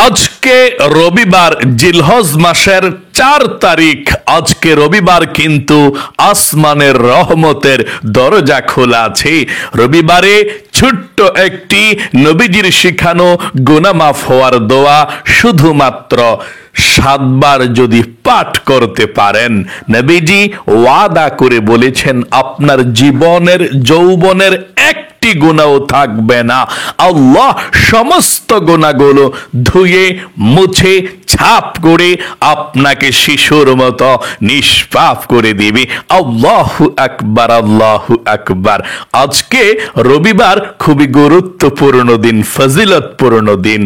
আজকে রবিবার, জিলহজ মাসের 4 তারিখ। আজকে রবিবার, কিন্তু আসমানের রহমতের দরজা খোলা আছে। রবিবারে ছোট্ট একটি নবীজির শিখানো গুনাহ মাফ হওয়ার দোয়া শুধুমাত্র 7 বার যদি পাঠ করতে পারেন, নবীজি ওয়াদা করে বলেছেন আপনার জীবনের যৌবনের একটি গুনাহ থাকবে না। আল্লাহ সমস্ত গুনাহগুলো ধুয়ে মুছে ছাপ করে আপনাকে শিশুর মতো নিষ্পাপ করে দিবে। আল্লাহু আকবার, আল্লাহু আকবার। আজকে রবিবার খুবই গুরুত্বপূর্ণ দিন, ফজিলতপূর্ণ দিন।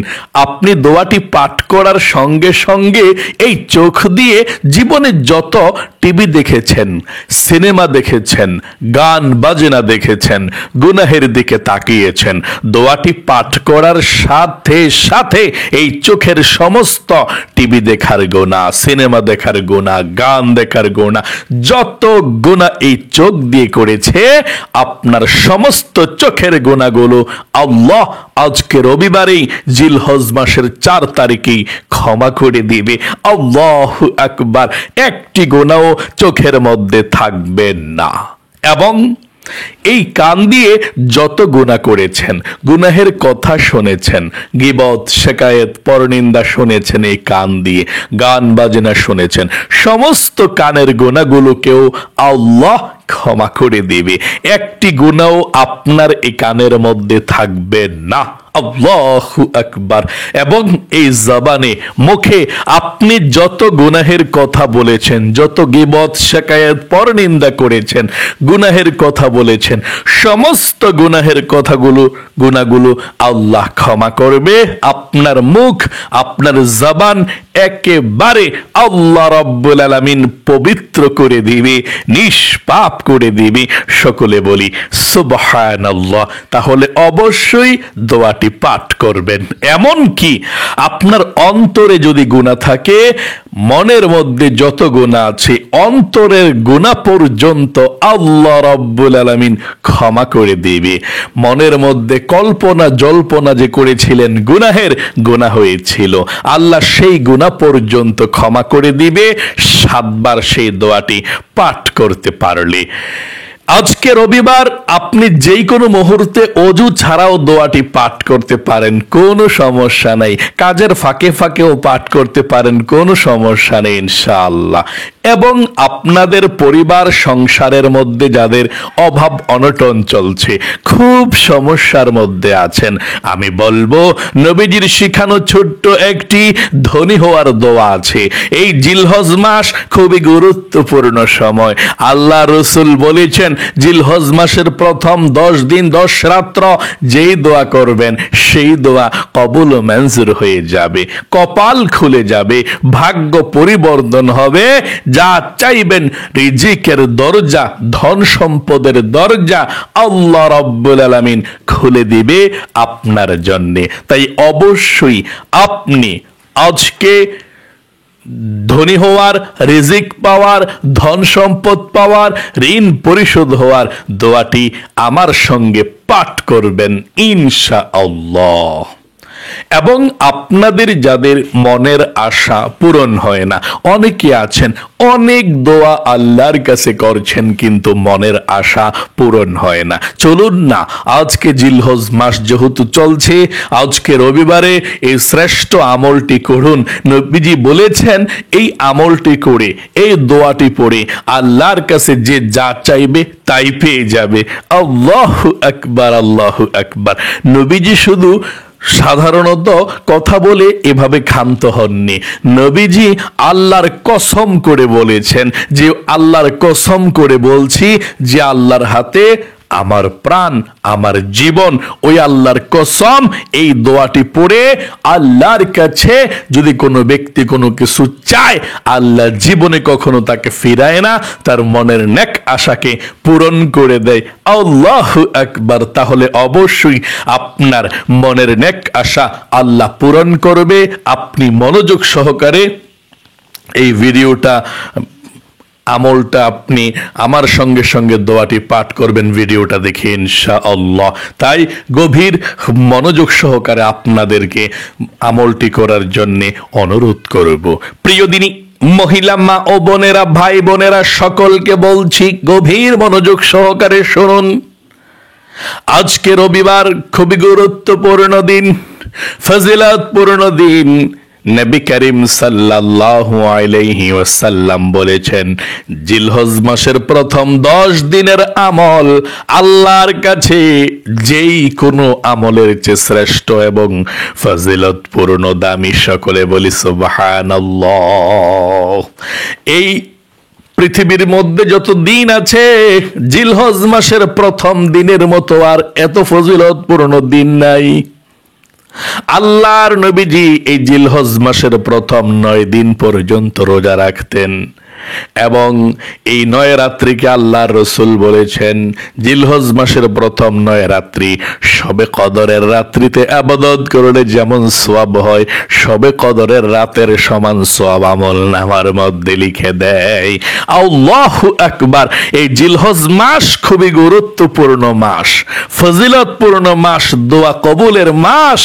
আপনি দোয়াটি পাঠ করার সঙ্গে সঙ্গে এই চোখ দিয়ে জীবনে যত টিভি দেখেছেন, সিনেমা দেখেছেন, গান বাজনা দেখেছেন, গুনাহের দিকে তাকিয়েছেন, দোয়াটি পাঠ করার সাথে সাথে এই চোখের সমস্ত টিভি দেখার গুনাহ, সিনেমা দেখার গুনাহ, গান দেখার গুনাহ, যত গুনাহ এই চোখ দিয়ে করেছে, আপনার সমস্ত চোখের গুনাহগুলো আল্লাহ আজকে রবিবারেই জিলহজ মাসের 4 তারিখেই ক্ষমা করে দিবে। আল্লাহু আকবার। একটি গুনাহ চোখের মধ্যে থাকবে না। এবং এই কান দিয়ে যত গুনাহ করেছেন, গুনাহের কথা শুনেছেন, গীবত, শিকায়েত, পরনিন্দা শুনেছেন, এই কান দিয়ে গান বাজনা শুনেছেন, সমস্ত কানের গুনাহগুলোকেও আল্লাহ ক্ষমা করে দিবে। একটি গুনাহ আপনার এই কানের মধ্যে থাকবে না। আল্লাহু আকবার। এবং এই জবানে, মুখে আপনি যত গুনাহের কথা বলেছেন, যত গীবত, শিকায়েত, পরনিন্দা করেছেন, গুনাহের কথা বলেছেন, সমস্ত গুনাহের গুনাহগুলো আল্লাহ ক্ষমা করবে। আপনার মুখ, আপনার জবান একেবারে আল্লাহ রাব্বুল আলামিন পবিত্র করে দিবে, নিষ্পাপ করে দিবে। সকলে বলি সুবহানাল্লাহ। তাহলে অবশ্যই দোয়াটি পাঠ করবেন। এমন কি আপনার অন্তরে যদি গুনাহ থাকে, মনের মধ্যে যত গুনাহ আছে, অন্তরের গুনাহ পর্যন্ত আল্লাহ রাব্বুল আলামিন ক্ষমা করে দিবে। মনের মধ্যে কল্পনা জল্পনা যে করেছিলেন, গুনাহের গুনাহ হয়েছিল, আল্লাহ সেই গুনাহ পর্যন্ত ক্ষমা করে দিবে 7 বার সেই দোয়াটি পাঠ করতে পারলে। আজকে রবিবার, আপনি যেই কোনো মুহূর্তে অজু ছাড়াও দোয়াটি পাঠ করতে পারেন, কোনো সমস্যা নেই। কাজের ফাঁকে ফাঁকেও পাঠ করতে পারেন, কোনো সমস্যা নেই ইনশাআল্লাহ। এবং আপনাদের পরিবার সংসারের মধ্যে যাদের অভাব অনটন চলছে, খুব সমস্যার মধ্যে আছেন, আমি বলবো নবীজির শিখানো ছোট্ট একটি ধনী হওয়ার দোয়া আছে। এই জিলহজ মাস খুবই গুরুত্বপূর্ণ সময়। আল্লাহ রসুল বলেছেন, জিলহজ মাসের প্রথম 10 দিন 10 রাত্র যেই দোয়া করবেন, সেই দোয়া কবুল ও মঞ্জুর হয়ে যাবে, কপাল খুলে যাবে, ভাগ্য পরিবর্তন হবে। যা চাইবেন, রিজিকের দরজা, ধন সম্পদের দরজা আল্লাহ রাব্বুল আলামিন খুলে দিবে আপনার জন্য। তাই অবশ্যই আপনি আজকে ধনী হওয়ার, রিজিক পাওয়ার, ধন সম্পদ পাওয়ার, ঋণ পরিশোধ হওয়ার দোয়াটি আমার সঙ্গে পাঠ করবেন ইনশাআল্লাহ। এবং আপনাদের যাদের মনের আশা পূরণ হয় না, অনেকে আছেন অনেক দোয়া আল্লাহর কাছে করছেন, কিন্তু মনের আশা পূরণ হয় না। চলুন না, আজকে জিলহজ মাস যেহেতু চলছে, আজকে রবিবারে এই শ্রেষ্ঠ আমলটি করুন। নবীজি বলেছেন, এই আমলটি করে, এই দোয়াটি পড়ে আল্লাহর কাছে যে যা চাইবে তাই পেয়ে যাবে। আল্লাহু আকবার, আল্লাহু আকবার। নবীজি শুধু সাধারণত কথা বলে এভাবে ক্ষান্ত হননি। নবীজি আল্লাহর কসম করে বলেছেন যে, আল্লাহর কসম করে বলছি যে আল্লাহর হাতে আমার প্রাণ, আমার জীবন, ওই আল্লাহর কসম, এই দোয়াটি পড়ে আল্লাহর কাছে যদি কোনো ব্যক্তি কোনো কিছু চায়, আল্লাহ জীবনে কখনো তাকে ফিরায় না, তার মনের নেক আশাকে পূরণ করে দেয়। আল্লাহু আকবার। তাহলে অবশ্যই আপনার মনের নেক আশা আল্লাহ পূরণ করবে। আপনি মনোযোগ সহকারে এই ভিডিওটা আমলটা আপনি আমার সঙ্গে সঙ্গে দোয়াটি পাঠ করবেন ভিডিওটা দেখে ইনশাআল্লাহ। তাই গভীর মনোযোগ সহকারে আপনাদেরকে আমলটি করার জন্যে অনুরোধ করব। প্রিয় দিনী মহিলা মা ও বোনেরা, ভাই বোনেরা, সকলকে বলছি গভীর মনোযোগ সহকারে শুনুন। আজকে রবিবার, খুবই গুরুত্বপূর্ণ দিন, ফজিলতপূর্ণ দিন। নবী করিম সাল্লাল্লাহু আলাইহি ওয়াসাল্লাম বলেছেন, জিলহজ মাসের প্রথম 10 দিনের আমল আল্লাহর কাছে যেই কোনো আমলের চেয়ে শ্রেষ্ঠ এবং ফজিলতপূর্ণ, দামি। সকলে বলি সুবহানাল্লাহ। এই পৃথিবীর মধ্যে যত দিন আছে, জিলহজ মাসের প্রথম দিনের মতো আর এত ফজিলতপূর্ণ দিন নাই। আল্লাহর নবীজি এই জিলহজ মাসের প্রথম 9 দিন পর্যন্ত রোজা রাখতেন এবং এই 9 রাত্রিকে আল্লাহর রসুল বলেছেন, জিলহজ মাসের প্রথম 9 রাত্রি শবে কদরের রাত্রিতে ইবাদত করলে যেমন সওয়াব হয়, শবে কদরের রাতের সমান সওয়াব আমল নামার মধ্যে লিখে দেয়। আল্লাহু আকবার। এই জিলহজ মাস খুবই গুরুত্বপূর্ণ মাস, ফজিলতপূর্ণ মাস, দোয়া কবুলের মাস।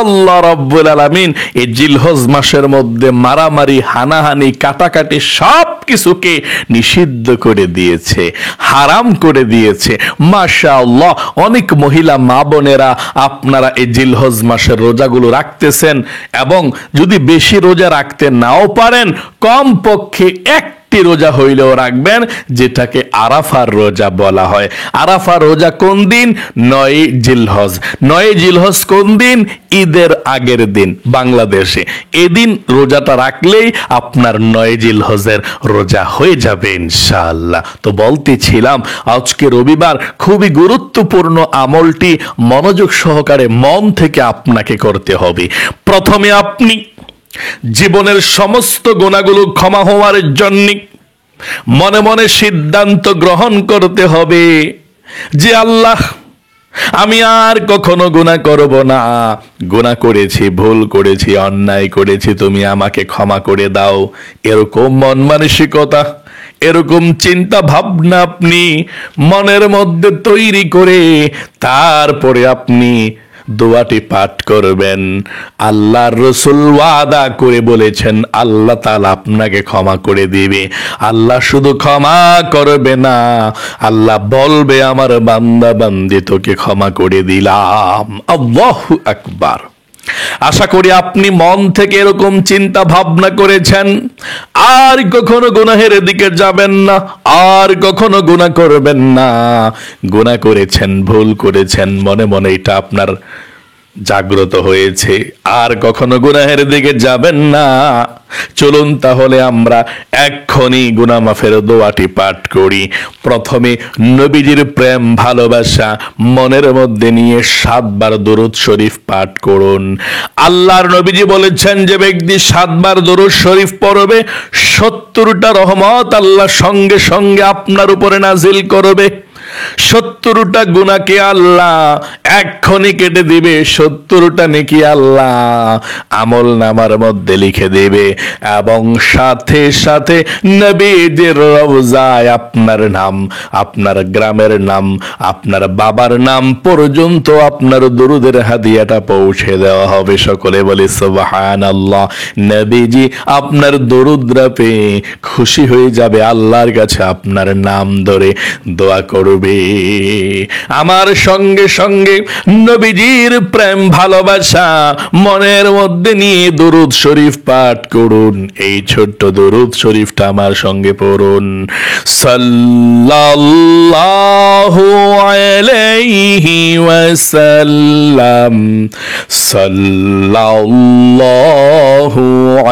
আল্লাহ রাব্বুল আলামিন এই জিলহজ মাসের মধ্যে মারামারি, হানাহানি, কাটাকাটি সব কিছুকে নিষিদ্ধ করে দিয়েছে, হারাম করে দিয়েছে। মাশাআল্লাহ। অনেক মহিলা মা বোনেরা আপনারা এই জিলহজ মাসের রোজাগুলো রাখতেছেন এবং যদি বেশি রোজা রাখতে নাও পারেন, কম পক্ষে একটি রোজা হইলেও রাখবেন, যেটাকে আরাফার রোজা বলা হয়। আরাফার রোজা কোন দিন? 9 জিলহজ। 9 জিলহজ কোন দিন? ঈদের আগের দিন বাংলাদেশে। এদিন রোজাটা রাখলেই আপনার 9 জিলহজের রোজা হয়ে যাবে ইনশাআল্লাহ। তো বলতেছিলাম, আজকে রবিবার, খুবই গুরুত্বপূর্ণ আমলটি মনোযোগ সহকারে মন থেকে আপনাকে করতে হবে। প্রথমে আপনি জীবনের সমস্ত গুনাহগুলো ক্ষমা হওয়ার জন্য মনে মনে সিদ্ধান্ত গ্রহণ করতে হবে যে আল্লাহ, আমি আর কখনো গুনাহ করব না। গুনাহ করেছি, ভুল করেছি, অন্যায় করেছি, তুমি আমাকে ক্ষমা করে দাও। এরকম মন মানসিকতা, এরকম চিন্তা ভাবনা আপনি মনের মধ্যে তৈরি করে তারপরে আপনি দোয়াটি পাঠ করবেন। আল্লাহর রাসূল ওয়াদা করে বলেছেন, আল্লাহ তাআলা আপনাকে ক্ষমা করে দিবে। আল্লাহ শুধু ক্ষমা করবে না, আল্লাহ বলবে, আমার বান্দা বান্দি তোকে ক্ষমা করে দিলাম। আল্লাহু আকবার। আশা করি আপনি মন থেকে এরকম চিন্তা ভাবনা করেছেন, আর কখনো গুনাহের দিকে যাবেন না, আর কখনো গুনাহ করবেন না। গুনাহ করেছেন, ভুল করেছেন, মনে মনে এটা আপনার জাগ্রত হয়েছে, আর কখনো গুনাহের দিকে যাবেন না। চলুন তাহলে আমরা এক্ষুনি গুনাহ মাফের দোয়াটি পাঠ করি। প্রথমে নবীজির প্রেম ভালোবাসা মনের মধ্যে নিয়ে 7 বার দরুদ শরীফ পাঠ করুন। আল্লাহর নবীজি বলেছেন, যে ব্যক্তি 7 বার দরুদ শরীফ পড়বে, 70টা রহমত আল্লাহ সঙ্গে সঙ্গে আপনার উপরে নাজিল করবে। 70টা গুনাহকে আল্লাহ এক্ষুনি কেটে দিবে, 70টা নেকি আল্লাহ আমল নামার মধ্যে লিখে দেবে এবং সাথে সাথে নবীজির রওজায় আপনার নাম, আপনার গ্রামের নাম, আপনার বাবার নাম পর্যন্ত আপনার দরুদের হাদিয়াটা পৌঁছে দেওয়া হবে। সকলে বলি সুবহানাল্লাহ। নবীজি আপনার দরুদরা পেয়ে খুশি হয়ে যাবে, আল্লাহর কাছে আপনার নাম ধরে দোয়া করবে। আমার সঙ্গে সঙ্গে নবীজির প্রেম ভালোবাসা মনের মধ্যে নিয়ে দরুদ শরীফ পাঠ করুন। এই ছোট্ট দরুদ শরীফটা আমার সঙ্গে পড়ুন। সাল্লাল্লাহু আলাইহি ওয়াসাল্লাম, সাল্লাল্লাহু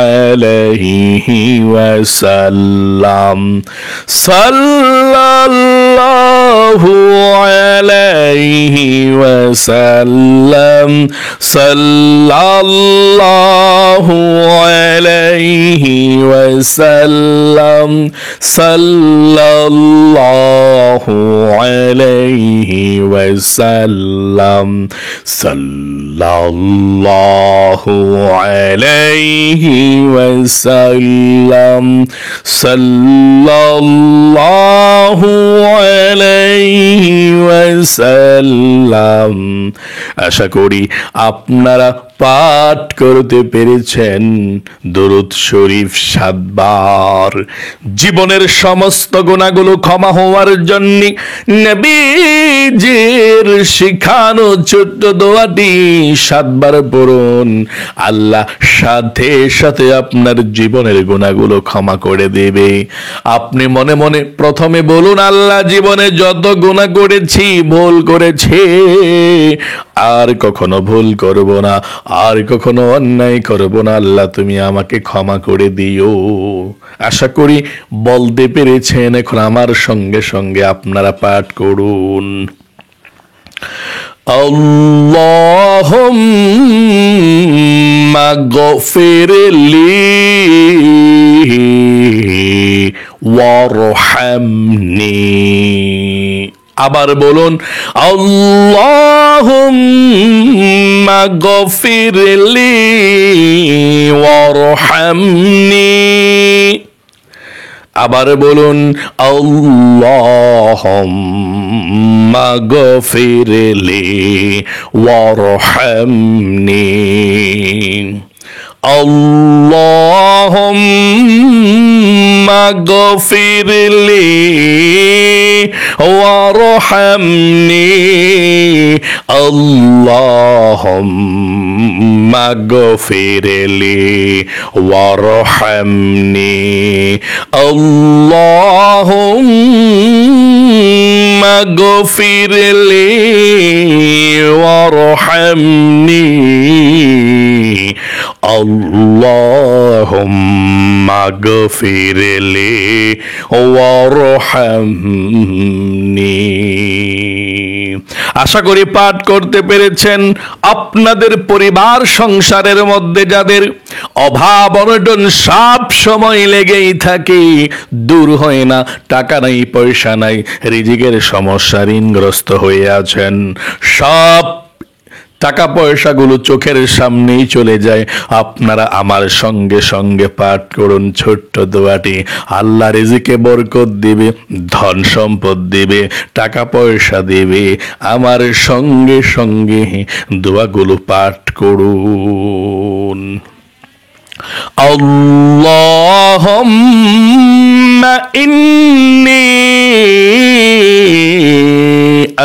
আলাইহি ওয়াসাল্লাম, সাল্লাল্লাহু আলাইহি ওয়াসাল্লাম, সাল্লাল্লাহু আলাইহি ওয়াসাল্লাম সাল্লাল্লাহু আলাইহি ওয়াসাল্লাম সাল্লাল্লাহু আলাইহি ওয়াসাল্লাম সাল্লাল্লাহু আলাইহি ওয়াসাল্লাম। আশা করি আপনারা পাঠ করতে পেরেছেন দরুদ শরীফ 7 বার। জীবনের সমস্ত গুনাহগুলো ক্ষমা হওয়ার জন্য নবীজির শিখানো ছোট্ট দোয়াটি 7 বার পড়ুন। আল্লাহ সাথে সাথে আপনার জীবনের গুনাহগুলো ক্ষমা করে দেবে। আপনি মনে মনে প্রথমে বলুন, আল্লাহ জীবনে যত গুনাহ করেছি, ভুল করেছি, আর কখনো ভুল করব না, আর কখনো অন্যায় করব না, আল্লাহ তুমি আমাকে ক্ষমা করে দিও। আশা করি বলতে পেরেছেন। এখন আমার সঙ্গে সঙ্গে আপনারা পাঠ করুন, আল্লাহুম্মা গফিরলি ওয়ারহামনি। আবার বলুন, আল্লাহুম্মা গফিরলি ওয়ারহামনি। আবার বলুন, আল্লাহুম্মা গফিরলি ওয়ারহামনি। আল্লাহুম্মা গফিরলি ওয়ারহামনি। আল্লাহুম্মা গফিরলি ওয়ারহামনি। আল্লাহুম্মা গফিরলি ওয়ারহামনি। আল্লাহুম্মা গফিরলি ওয়ারহামনি। আশা করি পাঠ করতে পেরেছেন। আপনাদের পরিবার সংসারের মধ্যে যাদের অভাব অনটন সব সময় লেগেই থাকে, দূর হয় না, টাকা নাই, পয়সা নাই, রিজিকের সমস্যা, ঋণগ্রস্ত হয়ে আছেন, সব টাকা পয়সাগুলো চোখের সামনেই চলে যায়, আপনারা আমার সঙ্গে সঙ্গে পাঠ করুন ছোট্ট দোয়াটি। আল্লাহ রিজিকে বরকত দিবে, ধন সম্পদ দিবে, টাকা পয়সা দিবে। আমার সঙ্গে সঙ্গে দোয়াগুলো পাঠ করুন। আল্লাহুম্মা ইন্নী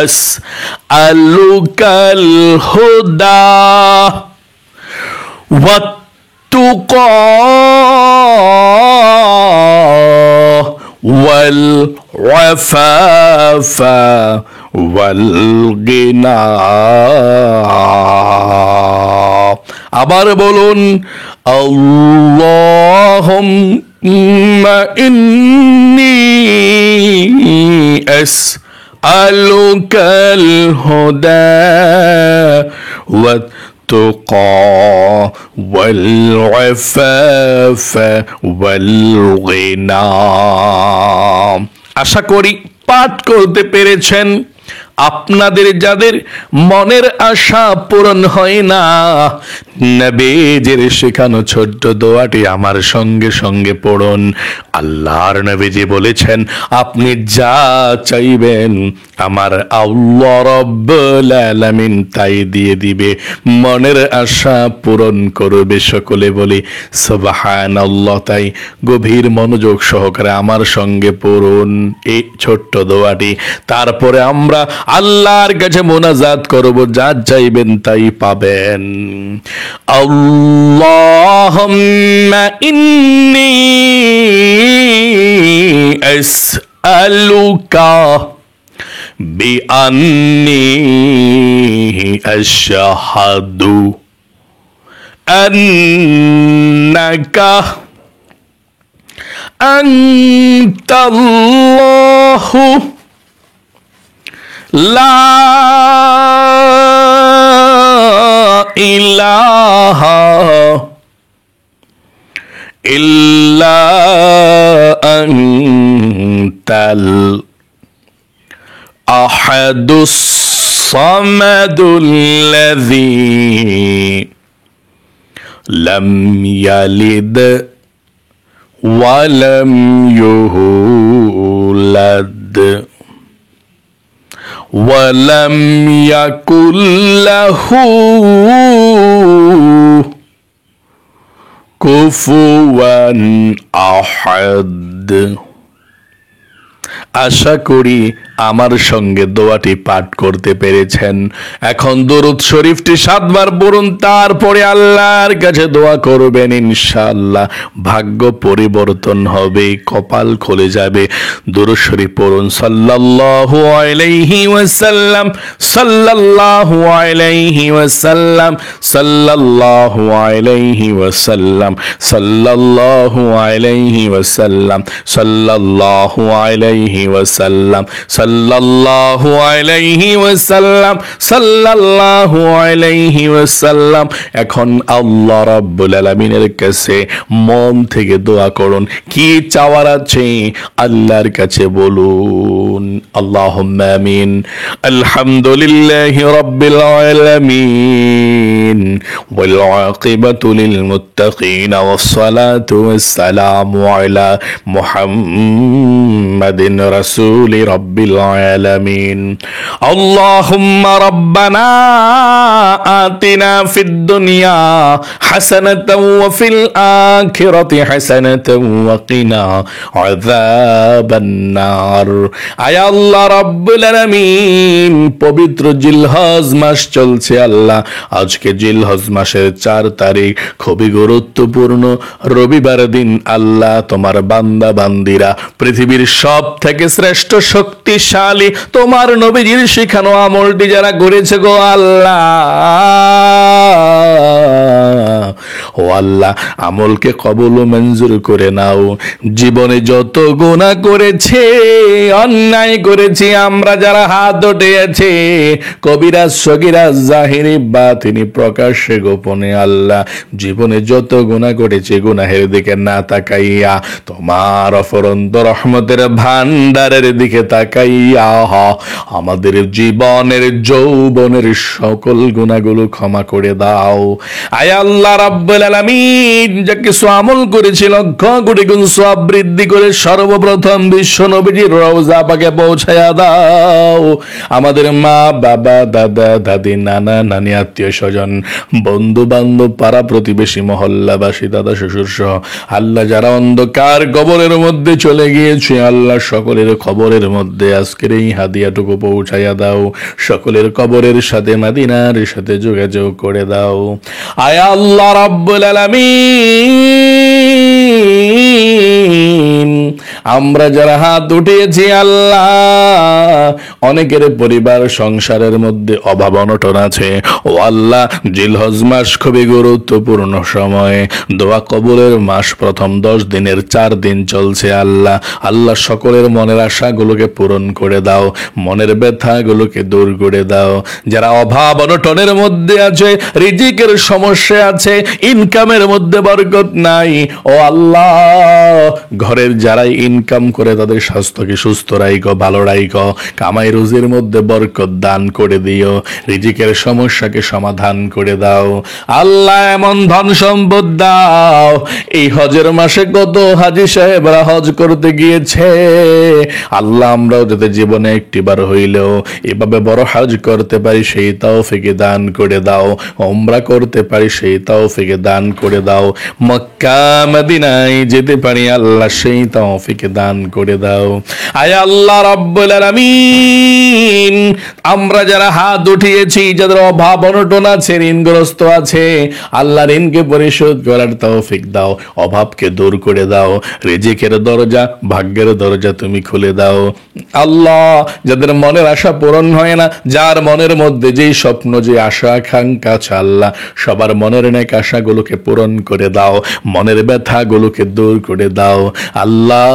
আসআলুকাল হুদা ওয়াত-তুকা ওয়াল আফাফা ওয়াল গিনা। আবার বলুন, আল্লাহুম্মা ইন্নী আসআলুকাল হুদা ওয়াত-তুকা ওয়াল আফাফা ওয়াল গিনা। আশা করি পাঠ করতে পেরেছেন। আপনাদের যাদের মনের আশা পূরণ হয় না, নবীজির শেখানো ছোট্ট দোয়াটি আমার সঙ্গে সঙ্গে পড়ুন। আল্লাহর নবীজি বলেছেন, আপনি যা চাইবেন আমার আল্লাহ রাব্বুল আলামিন তাই দিয়ে দিবে, মনের আশা পূরণ করবে। সকলে বলি সুবহানাল্লাহ। তাই গভীর মনোযোগ সহকারে আমার সঙ্গে পড়ুন এই ছোট্ট দোয়াটি। তারপরে আমরা আল্লাহর কাছে মোনাজাত করব, যা চাইবেন তাই পাবেন। আল্লাহুম্মা ইন্নী আসআলুকা বিআন্নী আশহাদু আন্নাকা আনতাল্লাহু লা ইলাহা إلا أنت الأحد الصمد الذي لم يلد ولم يولد ولم يكن له কুফুয়ান আহাদ। আশা করি আমার সঙ্গে দোয়াটি পাঠ করতে পেরেছেন। এখন দরুদ শরীফটি 7 বার পড়ুন, তারপরে আল্লাহর কাছে দোয়া করবেন। ইনশাআল্লাহ ভাগ্য পরিবর্তন হবে, কপাল খুলে যাবে। দরুদ শরীফ পড়ুন। সাল্লাল্লাহু আলাইহি ওয়াসাল্লাম, সাল্লাল্লাহু আলাইহি ওয়াসাল্লাম, সাল্লাল্লাহু আলাইহি ওয়াসাল্লাম, সাল্লাল্লাহু আলাইহি ওয়াসাল্লাম, সাল্লাল্লাহু আলাইহি ওয়াসাল্লাম, সাল্লাল্লাহু আলাইহি ওয়াসাল্লাম, সাল্লাল্লাহু আলাইহি ওয়াসাল্লাম। এখন আল্লাহ রাব্বুল আলামিনের কাছে মন থেকে দোয়া করুন, কি চাওয়ার আছে আল্লাহর কাছে বলুন। আল্লাহুম্মা আমিন। আলহামদুলিল্লাহি রাব্বিল আলামিন ওয়াল আকিবাতু লিল মুত্তাকিন ওয়াস সালাতু ওয়াস সালামু আলা মুহাম্মাদিন রাসূলি রাব্বিল আলামিন। আল্লাহুম্মা রাব্বানা আতিনা ফিদ দুনিয়া হাসানাতাও ওয়া ফিল আখিরাতি হাসানাতাও ওয়া কিনা আযাবান নার। আয় আল্লাহ রাব্বুল আলামিন, পবিত্র জিলহজ মাস চলছে আল্লাহ। আজকে জিলহজ মাসের 4 তারিখ, খুবই গুরুত্বপূর্ণ রবিবার দিন। আল্লাহ তোমার বান্দা বান্দিরা পৃথিবীর সব থেকে শ্রেষ্ঠ শক্তিশালী তোমার নবীজির শিখানো আমলটি যারা করেছে গো আল্লাহ, ও আল্লাহ আমলকে কবুল ও মঞ্জুর করে নাও। জীবনে যত গুনাহ করেছে, অন্যায় করেছি আমরা যারা হাত উঠিয়েছে, কবিরাজ সগীরাজ জাহিরি বাতিনি প্রকাশ্যে গোপনে, আল্লাহ জীবনে যত গুনাহ করেছে গুনাহের দিকে না তাকাইয়া তোমার অফরন্ত রহমতের ভান্ডারের দিকে তাকাইয়া আমাদের জীবনের যৌবনের সকল গুনাহগুলো ক্ষমা করে দাও। আয় আল্লাহ রাব্বুল আলামিন, যা কিছু আমল করেছি লক্ষ কোটি গুণ সওয়াব বৃদ্ধি করে সর্বপ্রথম বিশ্ব নবীজির রওজা পাকে পৌঁছায়া দাও। আমাদের মা বাবা দাদা দাদি নানা নানি আত্মীয় স্বজন বন্ধু বান্ধব পাড়া প্রতিবেশী মহল্লাবাসী দাদা শ্বশুর সহ আল্লাহ যারা অন্ধকার কবরের মধ্যে চলে গিয়েছে, আল্লাহ সকলের খবরের মধ্যে আজকের এই হাদিয়াটুকু পৌঁছায়া দাও। সকলের কবরের সাথে মদিনার সাথে যোগাযোগ করে দাও। আয় আল্লাহ রাব্বুল আলামিন, আমরা যারা হাত উঠিয়েছি আল্লাহ, অনেকের পরিবার সংসারের মধ্যে অভাব অনটন আছে। ও আল্লাহ, জিলহজ মাস খুবই গুরুত্বপূর্ণ সময়, দোয়া কবুলের মাস। প্রথম 10 দিনের 4 দিন চলছে আল্লাহ। আল্লাহ সকলের মনের আশাগুলোকে পূরণ করে দাও, মনের ব্যথাগুলোকে দূর করে দাও। যারা অভাব অনটনের মধ্যে আছে, রিজিকের সমস্যা আছে, ইনকামের মধ্যে বরকত নাই, ও আল্লাহ ঘরের যারাই ইনকাম করে তাদের স্বাস্থ্যকে সুস্থ রাখো, ভালো রাখো, কামাই রুজির মধ্যে বরকত দান করে দিও, রিজিকের সমস্যাকে সমাধান করে দাও। আল্লাহ এমন ধন সম্পদ দাও, এই হজের মাসে কত হাজী সাহেবরা হজ করতে গিয়েছে আল্লাহ, আমরাও যাতে জীবনে একটিবার হইলেও এভাবে বড় হজ করতে পারি সেই তৌফিক দান করে দাও, উমরা করতে পারি সেই তৌফিক দান করে দাও, মক্কা মদিনায় যেতে পারি আল্লাহ সেই তৌফিক দান করে দাও। আয় আল্লাহ রাব্বুল আলামিন, আমরা যারা হাত উঠিয়েছি, যাদের অভাব অনটন আছে, ঋণগ্রস্ত আছে, আল্লাহ ঋণকে পরিশোধ করার তৌফিক দাও, অভাবকে দূর করে দাও, রিজিকের দরজা ভাগ্যের দরজা তুমি খুলে দাও। আল্লাহ যাদের মনের আশা পূরণ হয় না, যার মনের মধ্যে যেই স্বপ্ন যে আশা আকাঙ্ক্ষা আছে, আল্লাহ সবার মনের নেক আশাগুলোকে পূরণ করে দাও, মনের ব্যথাগুলোকে দূর করে দাও। আল্লাহ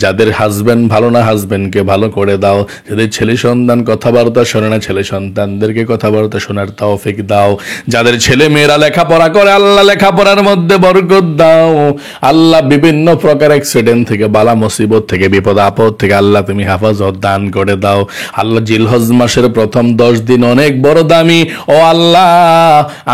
যাদের হাজবেন্ড ভালো না হাজবেন্ডকে ভালো করে দাও, যাদের ছেলে সন্তান কথাবার্তা শোনে না ছেলে সন্তানদেরকে কথাবার্তা শোনার তৌফিক দাও, যাদের ছেলে মেয়েরা লেখাপড়া করে আল্লাহ লেখাপড়ার মধ্যে বরকত দাও। আল্লাহ বিভিন্ন প্রকার অ্যাক্সিডেন্ট থেকে, বালা মুসিবত থেকে, বিপদ আপদ থেকে আল্লাহ তুমি হেফাজত দান করে দাও। আল্লাহ জিলহজ মাসের প্রথম 10 দিন অনেক বড় দামি, ও আল্লাহ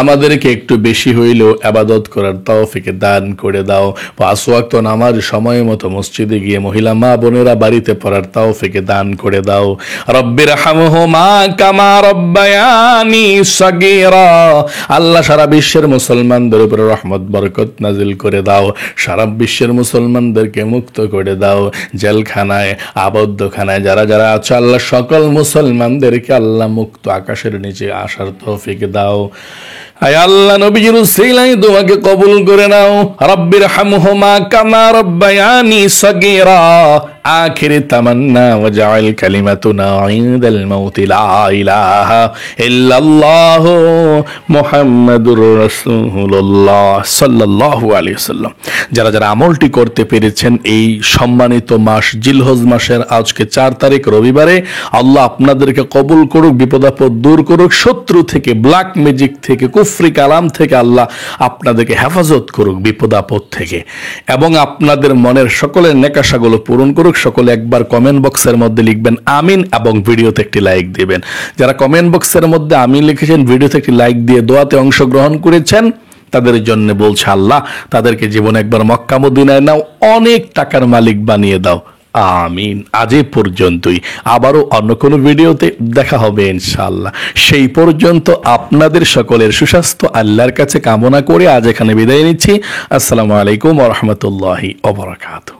আমাদেরকে একটু বেশি হইলেও ইবাদত করার তৌফিক দান করে দাও। 5 ওয়াক্ত নামাজ সময় মতো মসজিদে গিয়ে মহিলা মা বোনেরা বাড়িতে পড়ার তৌফিক দান করে দাও। রব্বির হামহুমা কামা রব্বায়ানি সাগীরা। আল্লাহ সারা বিশ্বের মুসলমানদের উপর রহমত বরকত নাজিল করে দাও। সারা বিশ্বের মুসলমানদেরকে মুক্ত করে দাও। জেলখানায় আবদ্ধখানায় যারা যারা আছে আল্লাহ সকল মুসলমানদেরকে আল্লাহ মুক্ত আকাশের নিচে আসার তৌফিক দাও। আয় আল্লাহ নবীর উসিলায় তোমাকে কবুল করে নাও। রব্বির হামহুমা কামা রব্বায়ানি সাগীরা। আখির তামান্না ওয়াজআল কালিমাতুনা ইনদাল মাউত লা ইলাহা ইল্লাল্লাহ মুহাম্মাদুর রাসূলুল্লাহ সাল্লাল্লাহু আলাইহি ওয়াসাল্লাম। যারা যারা আমলটি করতে পেরেছেন এই সম্মানিত মাস জিলহজ মাসের আজকে 4 তারিখ রবিবারে, আল্লাহ আপনাদেরকে কবুল করুক, বিপদ আপদ দূর করুক, শত্রু থেকে, ব্ল্যাক ম্যাজিক থেকে, কুফরি কালাম থেকে আল্লাহ আপনাদেরকে হেফাজত করুক বিপদ আপদ থেকে, এবং আপনাদের মনের সকলের নেকাশাগুলো পূরণ করুক। সকলে একবার কমেন্ট বক্সের মধ্যে লিখবেন আমিন এবং ভিডিওতে একটি লাইক দিবেন। যারা কমেন্ট বক্সের মধ্যে আমিন লিখেছেন, ভিডিওতে একটি লাইক দিয়ে দোয়াতে অংশগ্রহণ করেছেন, তাদের জন্য বলছে আল্লাহ তাদেরকে জীবনে একবার মক্কা মদিনায় নাও, অনেক টাকার মালিক বানিয়ে দাও। আমিন। আজ এ পর্যন্তই, আবারও অন্য কোনো ভিডিওতে দেখা হবে ইনশাআল্লাহ। সেই পর্যন্ত আপনাদের সকলের সুস্বাস্থ্য আল্লাহর কাছে কামনা করে আজ এখানে বিদায় নিচ্ছি। আসসালামু আলাইকুম ওয়া রাহমাতুল্লাহি ওয়া বারাকাতুহু।